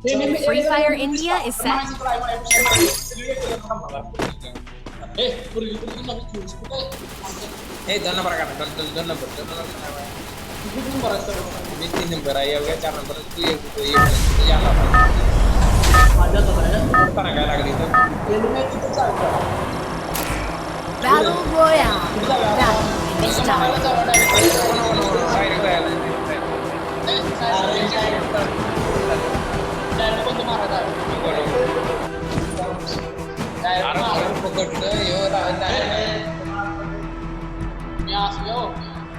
Free Fire India is set. हे 2 number का 2 number मी 3 number आहे एवढ्या 4 नंबर तू एक याला काय लागली तर Battle Royale. Battle style.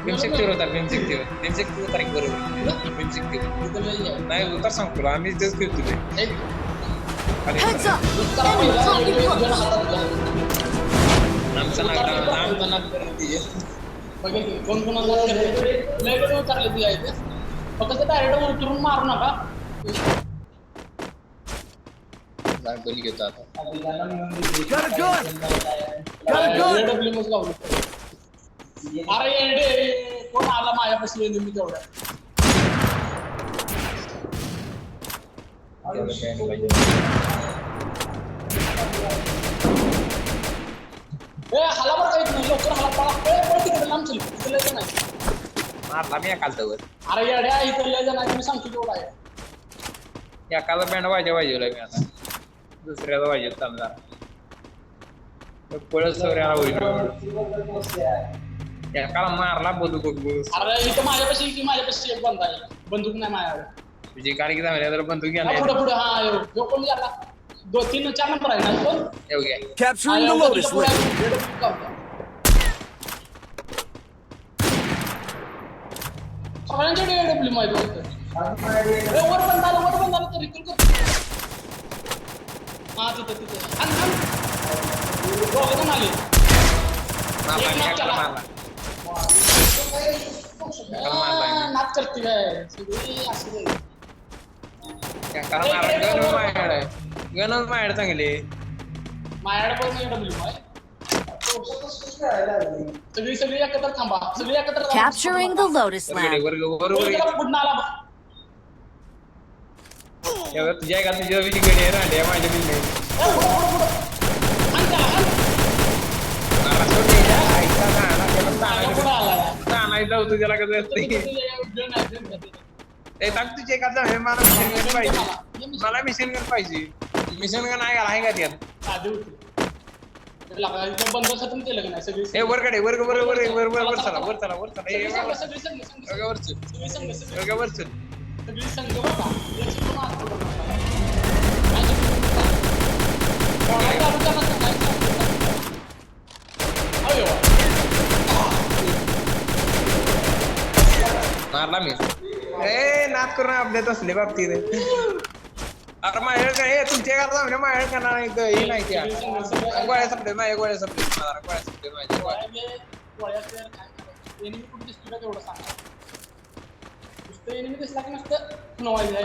भीमशक्तीवर होता भीमशक्तीवर तारीख बरोबर भीमशक्तीवर नाही उतर सांगतो तुला आम्ही तेच खेळतो Heads up. Enemy talking close. आमचा नाग फक्त डायरेक्ट उतरून मारू नका बनी घेतो आता अरे एंडे कोण आला माझ्यापाशी मी तेवढ्या हलावर काहीच नाही लवकर हला पळा तिकडे लांब चल तिकडे नाही मारला मी एकालतावर अरे येड्या इकडे जण मी सांगतो तेवढा आहे एकाला बँड वाजवायला मी आता दुसऱ्याला वाजत चालणार पळत सौर्याला होईल एकाला मारला बंदूक अरे इथं माझ्यापाशी एक बंद आहे बंदूक नाही माझ्याकडे तुझी गाडी किती झाली तर बंदूक घ्या पुढे हा यो कोण गेला 2-3-4 नंबर आहे ना कोण येऊ घ्या Capturing the Lotus Lake. सगळ्यांच्या डब्ल्यू माहिती होतं वर बंद आलं तर रिकॉल कर हा तिथे दोघं आले नाच करते काय सगळी असं गणच माझ्याकडे चांगले माझ्याकडे पण डब्ल्यू आहे सगळी एकत्र थांबा सगळी एकत्र Capturing the Lotus Lab. पुढं आला तुझ्या का तुझ्या गडी राहिले माझ्या बिल्डिंग जाऊ तुझ्याला कसं तुझे का मला मिशन गन पाहिजे मिशन गन आहे का त्यात बंद खतम केलं का नाही सगळी वरकडे वर चला सगळी संघ बघा मारला मी नाच करून आपल्यात असले बाबतीत अरे माझ्याकडे काय तुमच्या घरात जाऊन माझ्याकडे करणार नाही हे नाही त्या गोळ्या संपले माझ्या गोळ्या संपले माझ्या तेवढं सांगा एनिमी दिसला की नसतं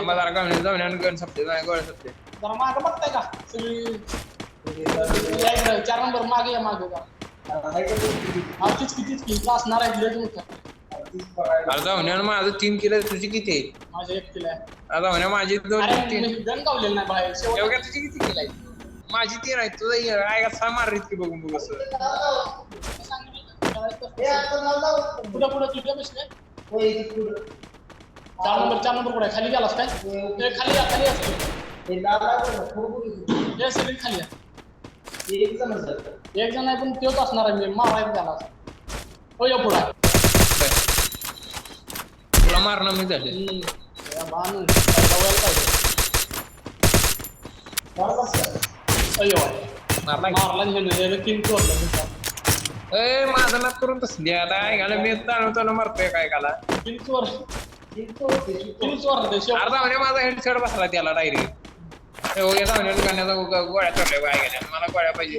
मला जाऊन गण संपले माझ्या गोळ्या संपले जरा मागं बघताय का सगळी 4 नंबर मागे या मागे का किती असणार आहे अरे जाऊन माझं 3 किलो तुझी किती आहे माझे 1 किलो आहे आता म्हणे माझी 2-3 गण गावलेलं नाही बाहेर एवढ्या तुझी किती किलो आहे माझी 3 आहे तुझं काय का 6 मार इतकी बघून बघ असं पुढे तुझ्या बसले 4 नंबर पुढे खाली गेलास काय खाली असते सगळी खाली एक जण आहे पण तोच असणार आहे मी मारायला त्याला हो या पुढे तुला मारणं मी झाले माझं नाच करून तसली आता मी चालवतो मारतोय काय काला अर्धा म्हणजे माझा हेडशॉट बसला त्याला डायरेक्ट दुकानाचा गोळ्या चढल्या काय गेल्या मला गोळ्या पाहिजे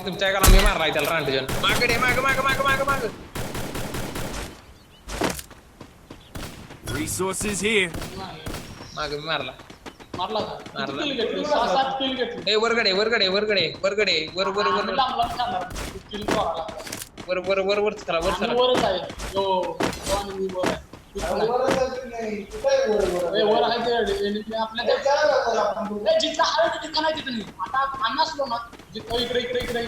तुमच्या एकाला मी मारलाय त्याला रांडजन मागडे माग Resources here. माग मी मारला मारला का मारला. किल घेतली 6-7 किल घेतली ए वरगडे वर वर आम्ही लांब खाणार किल करायला वर चला वर आम्ही चला वरच आहे जो आणि मी वर आहे तिथं नाही. ए, वर आहे ते enemy आपल्या ते जिथं हवे तिथं नाही तिथं नाही आता आम्ही असलो ना जिथं इकडे जिथं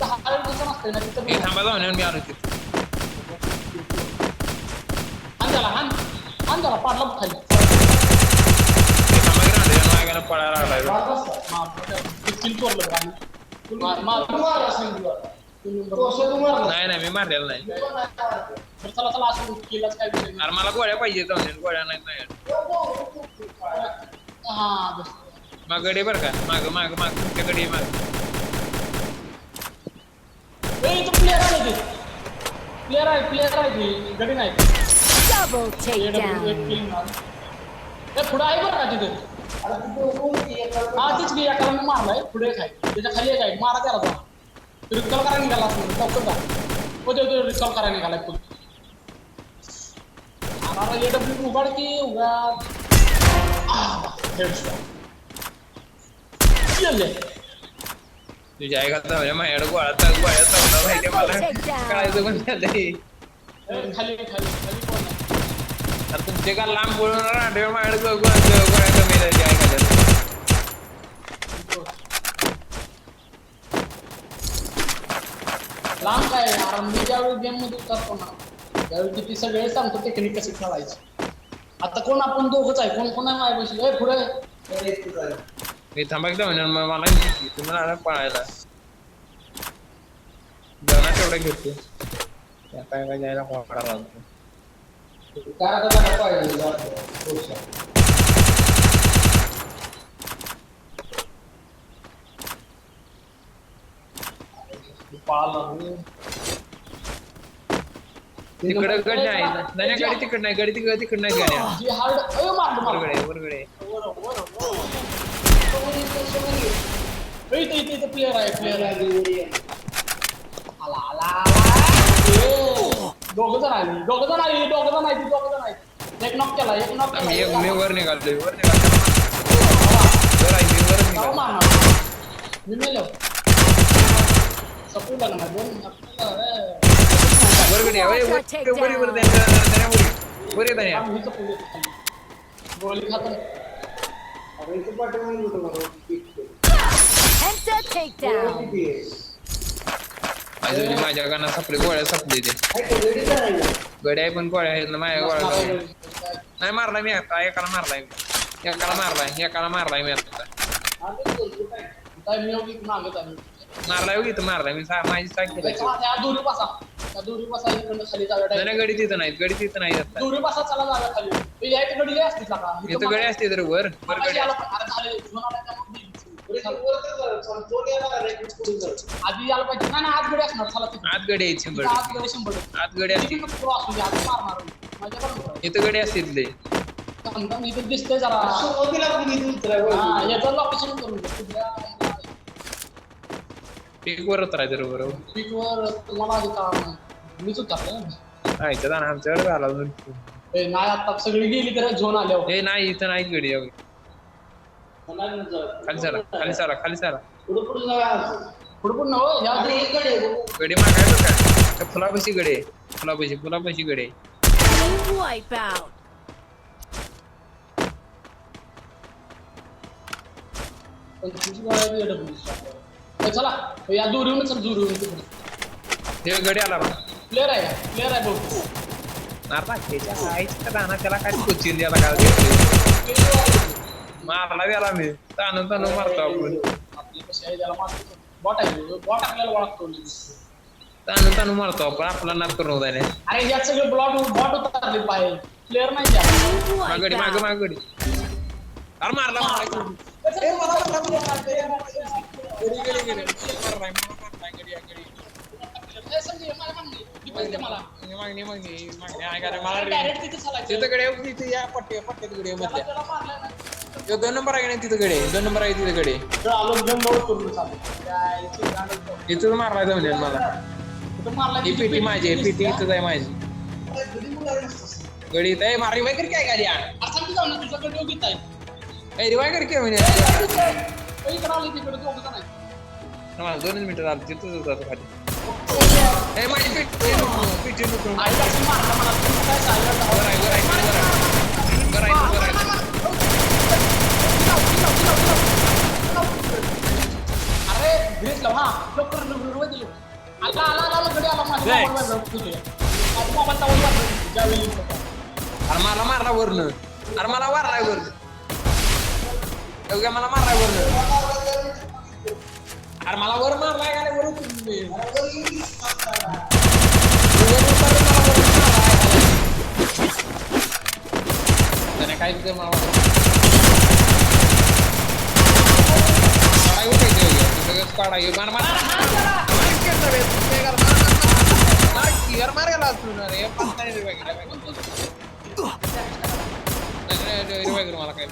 हवे तिथं नसते ना तिथं ए थांबा जाऊन मी आलो तिथे हान झाला पाडला खाली थांबा की राहते मागायला पळायला लागलाय किल चोरलं नाही मी मारलेलं नाही चला असं किल्लाच काय विषय नाही. अरे मला गोळ्या पाहिजे जाऊन गोळ्या नाही माझ्याकडे. हा बस मागडे बरं का माग तुमच्याकडे माग इथं प्लेअर आहे ती गडी नाही Double takedown. पुढे आहे बरं का तिथे हा तीच की एकाला मी मारलाय पुढे एक आहे त्याच्या खाली एक आहे मारा त्याला जा रिकॉल करायला निघाला असं चौकत जा तो रिकॉल करायला निघालाय पुढे आम्हाला एडब्ल्यू उघड की उघा तुझ्या आई घालता म्हणजे माझ्याकडे गोळ्या चौदा माहिती मला कळायचं पण झालंय खाली कोण अरे तुमचे का लांब बोलून राहते माझ्याकडे गोळ्या कमी झाली आई घालत लांब काय यार मी ज्यावेळी गेम मध्ये उतरतो ना त्यावेळी किती सगळे सांगतो टेक्निक कशी खेळायची आता कोण आपण दोघंच आहे कोण आहे माझ्या बसले पुढे मी थांबा एकदा म्हणजे मला तुम्हाला पळायला जाणार तेवढं घेतो काय जायला करायला तिकडे गड नाही गाडी तिकड नाही गाडी तिकड नाही गाड्या वरगडे प्लेयर आहे दोघ जण आली एक नॉक केला मी वर निघालोय मी मेलो सपू लागला वरगडे गोळी खातो Penta takedown. अजून माझ्या गाणं सपले गोळ्या सपले ते गड्या पण गोळ्या आहेत ना माझ्या गोळ्या नाही मारलाय मी आता एकाला मारलाय मी आता मारलाय हो इथं मारलाय मी माझी साईड दुरी पासा इकडनं खाली जाव्या गडी तिथं नाही आता दुरी पासा चला जाव्या खाली गडी असते इथं गडी असते तर वर गडी आधी यायला पाहिजे ना आज गडी असणार चला आत गडी आहेत 100 आत गडी असते इथं गडी असते तिथले इथं दिसतंय जरा याचं लोकेशन करून पीक वर उतरायचं बरोबर पीक वर तुम्हाला आधी काम मीच उतरलं आयचं जाणं आमच्याकडे झाला नाही आता सगळी गेली तर झोन आल्यावर हे नाही इथं नाहीच गडी खाली सारा पुढे हो या गडी मागाय बघा फुलापाशी गडे फुलापाशी गडे Wipeout. चला या दूर हे गडी आला प्लेअर आहे भाऊ त्याच्या आईच्या दाना त्याला काय कोचिंग द्यायला काय मारला गेला मी ताणून मारतो आपण बॉट आपल्याला ओळखतो ताणून मारतो आपण आपला नाद करून होता अरे यात सगळे बॉट उतरले पाहिजे प्लेअर नाही मागडी मागडी अरे मारला दोन नंबर आहे तिथं गडे 2 नंबर आहे तिथं गडे इथं मारला जाऊन मला ही पीटी माझी पीटी इथं आहे माझी गडी इथं मारली वगैरे काय गाडी रिवाय कर की म्हणे इकडे आले तिकडे दोघं जण आहेत. मला 2 मिनिटं झालं तिथंच होता तो खाली माझी पीठ नको आईला पण मारला मला तू काय सांगितलं वर आहे अरे ब्रेक लाव हा लवकर लवकर दिले आला गडी आला माझ्या मोबाईल तावून ज्यावेळी अरे मला मारला वरनं अरे मला मारलाय वरनं एवढ्या मला मारलाय वरनं अरे मला वर मारलाय का नाही वरून काय तिथे मला मार गेला मला काय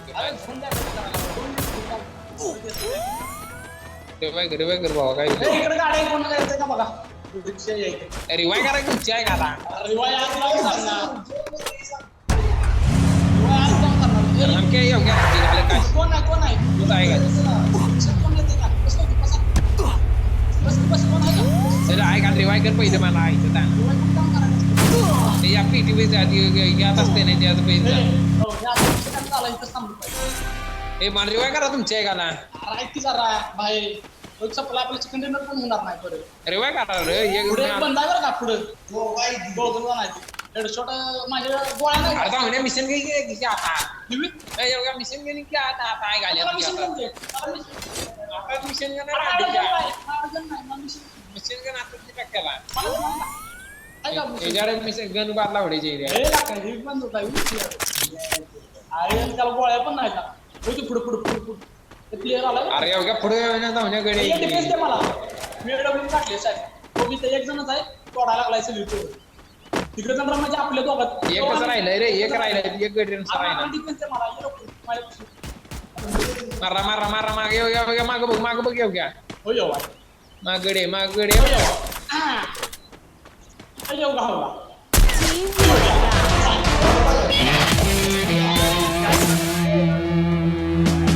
रिवाय कर बाबा काय इकडे गाडी कोण जायचं का बघा रिवाय करायची इच्छा आहे का आता रिवाय आज लावून सांगणार रिवाय आज लावून सांगणार नेमके येऊ घ्या काय कोण आहे तू आहे का कोण येते का बस कोण आहे का चल आहे का रिवाय कर पहिले मला आयचं त्या रिवाय कोण काम करायचं या पीटीव्ही यात असते नाही त्याचं पैसे हो या शिक्षण झालं इथं थांबलो पाहिजे हे मला रिवाय करा तुमच्या आहे का ना ऐक की जरा भाई रोज सपला आपलं चिकन डिनर पण होणार नाही परत रिवाय करा रे पुढे एक बंद आहे बरं का पुढे दोघं नाही हेडशॉट माझ्या गोळ्या नाही आता म्हणे मिशन गेली की आता एवढ्या मिशन गेली की आता काय घाले आता मिशन मिशन गन आता किती टक्क्याला याच्यावर मिशन गन बारला वडायची त्याला गोळ्या पण नाही का पुढे प्लेअर आला अरे एवढ्या पुढे जाऊन मला मी एवढं टाकले साहेब तो मी तर एक जणच आहे तोडायला लागलाय सगळी तिकडे जण म्हणजे आपल्या दोघात एकच राहिलंय रे एक राहिलंय एक गडी मारा मागे येऊ माग बघ येऊ घ्या हो येऊ मागडे येऊ घालवा Team wipe out.